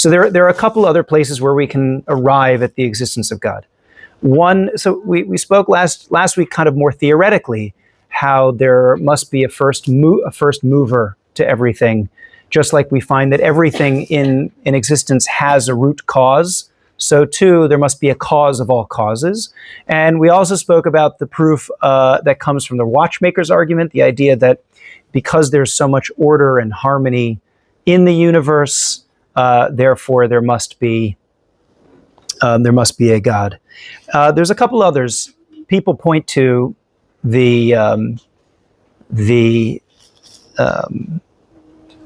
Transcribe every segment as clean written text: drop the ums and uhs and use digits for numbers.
So there are a couple other places where we can arrive at the existence of God. One, so we spoke last week kind of more theoretically, how there must be a first mover to everything, just like we find that everything in existence has a root cause. So too, there must be a cause of all causes. And we also spoke about the proof that comes from the watchmaker's argument, the idea that because there's so much order and harmony in the universe, therefore there must be a God. There's a couple others. People point to the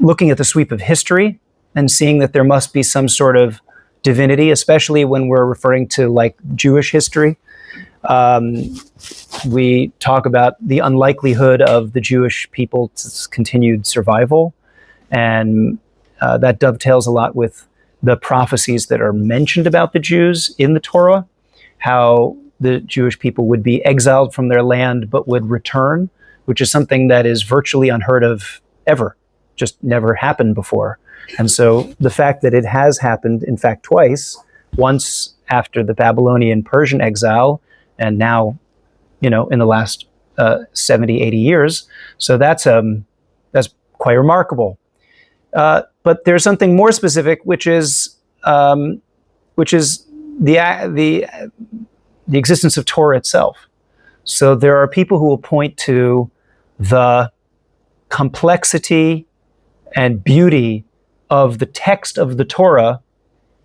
looking at the sweep of history and seeing that there must be some sort of divinity, especially when we're referring to like Jewish history. We talk about the unlikelihood of the Jewish people's continued survival, and that dovetails a lot with the prophecies that are mentioned about the Jews in the Torah, how the Jewish people would be exiled from their land but would return, which is something that is virtually unheard of ever, just never happened before. And so the fact that it has happened, in fact, twice, once after the Babylonian Persian exile, and now, in the last 70, 80 years. So that's quite remarkable. But there's something more specific, which is the existence of Torah itself. So there are people who will point to the complexity and beauty of the text of the Torah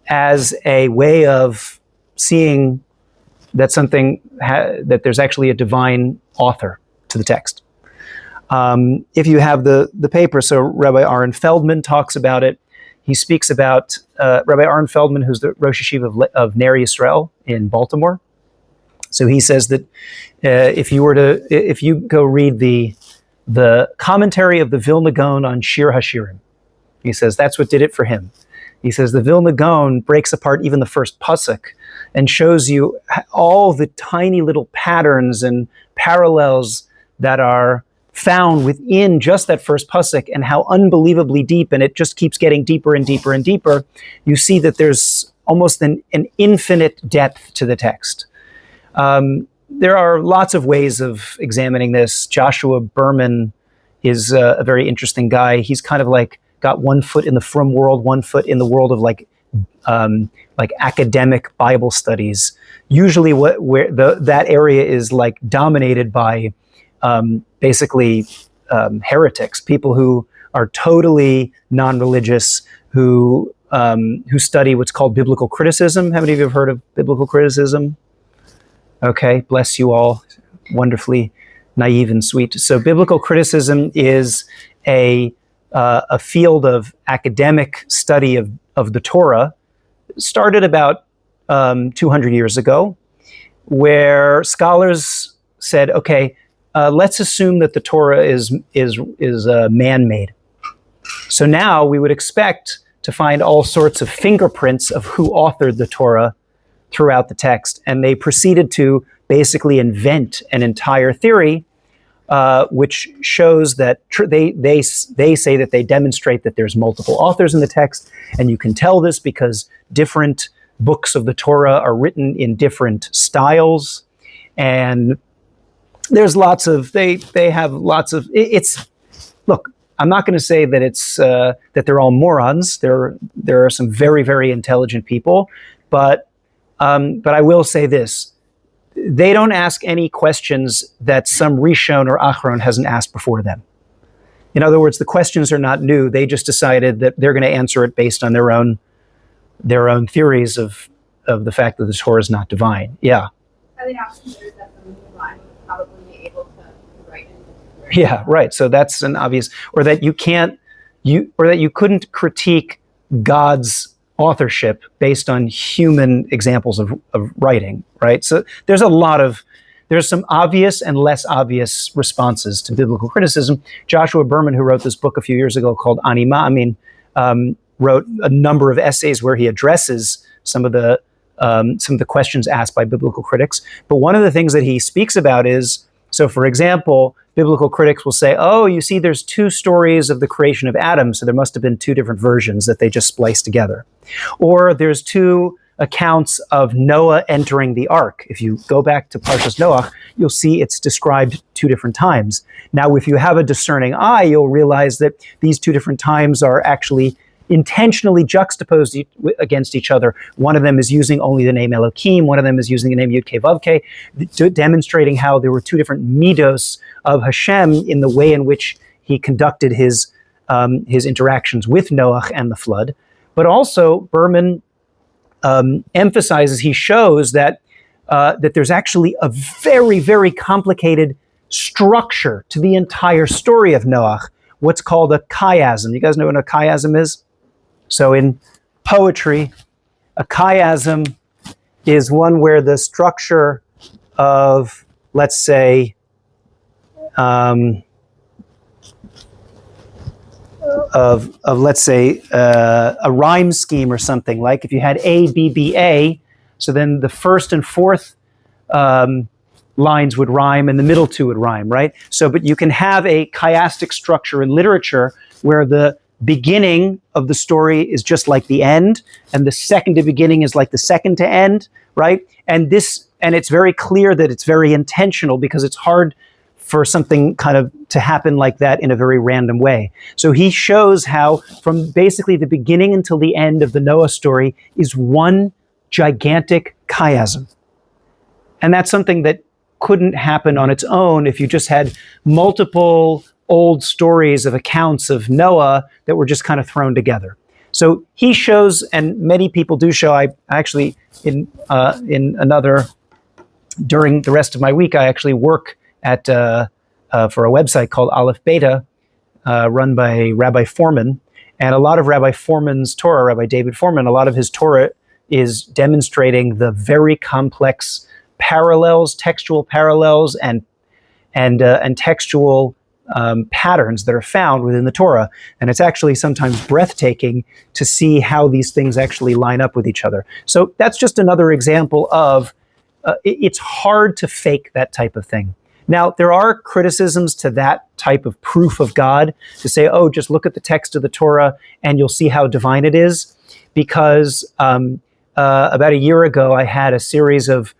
as a way of seeing that that there's actually a divine author to the text. If you have the paper, so Rabbi Aaron Feldman talks about it. He speaks about Rabbi Aaron Feldman, who's the Rosh Yeshiva of Ner Yisrael in Baltimore. So he says that if you go read the commentary of the Vilna Gaon on Shir HaShirim, he says that's what did it for him. He says the Vilna Gaon breaks apart even the first pasuk and shows you all the tiny little patterns and parallels that are found within just that first pasuk, and how unbelievably deep, and it just keeps getting deeper and deeper and deeper. You see that there's almost an infinite depth to the text. There are lots of ways of examining this. Joshua Berman is a very interesting guy. He's kind of like got one foot in the frum world, one foot in the world of like academic Bible studies. Usually that area is like dominated by basically heretics, people who are totally non-religious, who study what's called biblical criticism. How many of you have heard of biblical criticism? Okay, bless you all. Wonderfully naive and sweet. So biblical criticism is a field of academic study of the Torah, started about 200 years ago, where scholars said, okay, let's assume that the Torah is man-made. So now we would expect to find all sorts of fingerprints of who authored the Torah throughout the text, and they proceeded to basically invent an entire theory, which shows that they say that they demonstrate that there's multiple authors in the text, and you can tell this because different books of the Torah are written in different styles, and there's lots of look, I'm not going to say that it's that they're all morons. There are some very, very intelligent people, but I will say this. They don't ask any questions that some Rishon or Achron hasn't asked before them. In other words, the questions are not new. They just decided that they're going to answer it based on their own theories of the fact that the Torah is not divine. Yeah. Are they not considered that the divine was probably able to write it? Yeah, right. So that's an obvious, or that you couldn't critique God's authorship based on human examples of writing, right? So there's some obvious and less obvious responses to biblical criticism. Joshua Berman, who wrote this book a few years ago called Ani Ma'amin, wrote a number of essays where he addresses some of the questions asked by biblical critics. But one of the things that he speaks about is, so for example, biblical critics will say, oh, you see, there's two stories of the creation of Adam, so there must have been two different versions that they just spliced together. Or there's two accounts of Noah entering the ark. If you go back to Parshas Noach, you'll see it's described two different times. Now, if you have a discerning eye, you'll realize that these two different times are actually intentionally juxtaposed against each other. One of them is using only the name Elohim, one of them is using the name Yud-Keh Vav-Keh, demonstrating how there were two different midos of Hashem in the way in which he conducted his interactions with Noach and the flood. But also, Berman emphasizes, he shows that there's actually a very, very complicated structure to the entire story of Noach, what's called a chiasm. You guys know what a chiasm is? So in poetry, a chiasm is one where the structure of, let's say, a rhyme scheme or something, like if you had A, B, B, A, so then the first and fourth lines would rhyme and the middle two would rhyme, right? So, but you can have a chiastic structure in literature where the beginning of the story is just like the end, and the second to beginning is like the second to end, right? And it's very clear that it's very intentional, because it's hard for something kind of to happen like that in a very random way. So he shows how from basically the beginning until the end of the Noah story is one gigantic chiasm. And that's something that couldn't happen on its own if you just had multiple old stories of accounts of Noah that were just kind of thrown together. So he shows, and many people do show, I actually, during the rest of my week, I actually work at for a website called Aleph Beta, run by Rabbi Foreman. And a lot of Rabbi Foreman's Torah, Rabbi David Foreman, a lot of his Torah is demonstrating the very complex parallels, textual parallels, and textual patterns that are found within the Torah. And it's actually sometimes breathtaking to see how these things actually line up with each other. So that's just another example of it's hard to fake that type of thing. Now, there are criticisms to that type of proof of God, to say, oh, just look at the text of the Torah and you'll see how divine it is. Because about a year ago, I had a series of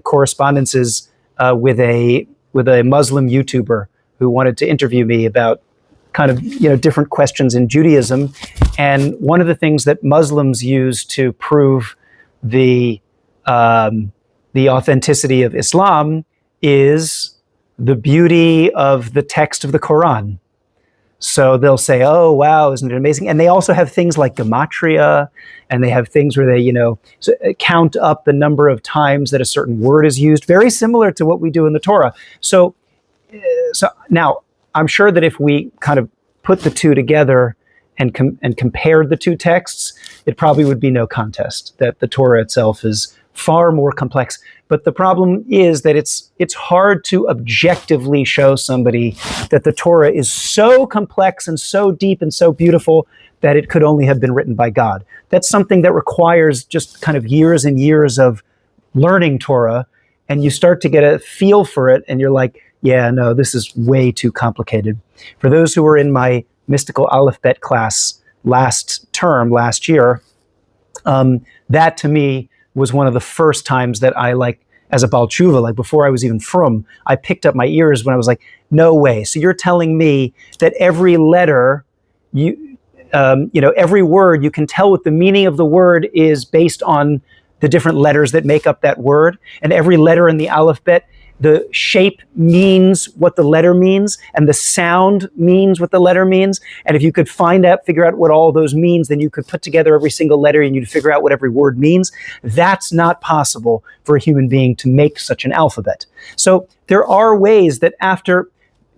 correspondences with a Muslim YouTuber who wanted to interview me about kind of, different questions in Judaism. And one of the things that Muslims use to prove the authenticity of Islam is the beauty of the text of the Quran. So they'll say, oh, wow, isn't it amazing? And they also have things like gematria, and they have things where they, count up the number of times that a certain word is used, very similar to what we do in the Torah. So now, I'm sure that if we kind of put the two together and compared the two texts, it probably would be no contest that the Torah itself is far more complex. But the problem is that it's hard to objectively show somebody that the Torah is so complex and so deep and so beautiful that it could only have been written by God. That's something that requires just kind of years and years of learning Torah, and you start to get a feel for it, and you're like, yeah, no, this is way too complicated. For those who were in my mystical Aleph Bet class last year, that to me was one of the first times that I, as a Baal Tshuva, before I was even frum, I picked up my ears when I was like, no way. So you're telling me that every letter, every word, you can tell what the meaning of the word is based on the different letters that make up that word, and every letter in the Aleph Bet, the shape means what the letter means, and the sound means what the letter means. And if you could figure out what all those means, then you could put together every single letter and you'd figure out what every word means. That's not possible for a human being to make such an alphabet. So there are ways that after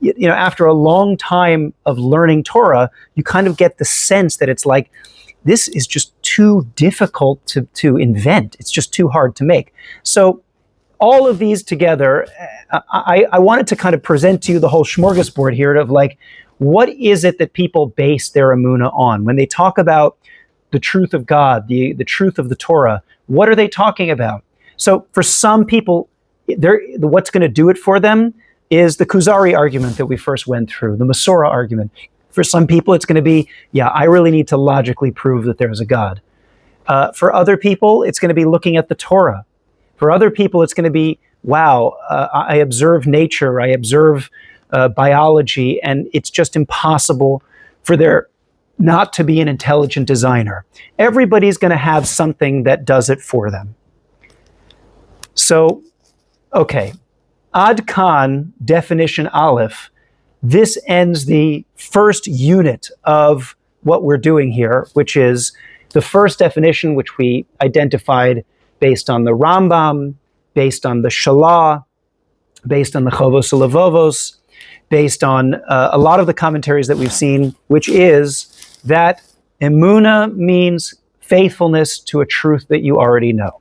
a long time of learning Torah, you kind of get the sense that it's like, this is just too difficult to invent. It's just too hard to make. So all of these together, I wanted to kind of present to you the whole smorgasbord here of what is it that people base their Emunah on? When they talk about the truth of God, the truth of the Torah, what are they talking about? So for some people, what's going to do it for them, is the Kuzari argument that we first went through, the Masorah argument. For some people, it's going to be, yeah, I really need to logically prove that there's a God. For other people, it's going to be looking at the Torah. For other people, it's going to be, wow, I observe nature, I observe biology, and it's just impossible for there not to be an intelligent designer. Everybody's going to have something that does it for them. So, okay, Ad Kan, definition Aleph, this ends the first unit of what we're doing here, which is the first definition, which we identified based on the Rambam, based on the Shalah, based on the Chovos Levovos, based on a lot of the commentaries that we've seen, which is that Emunah means faithfulness to a truth that you already know.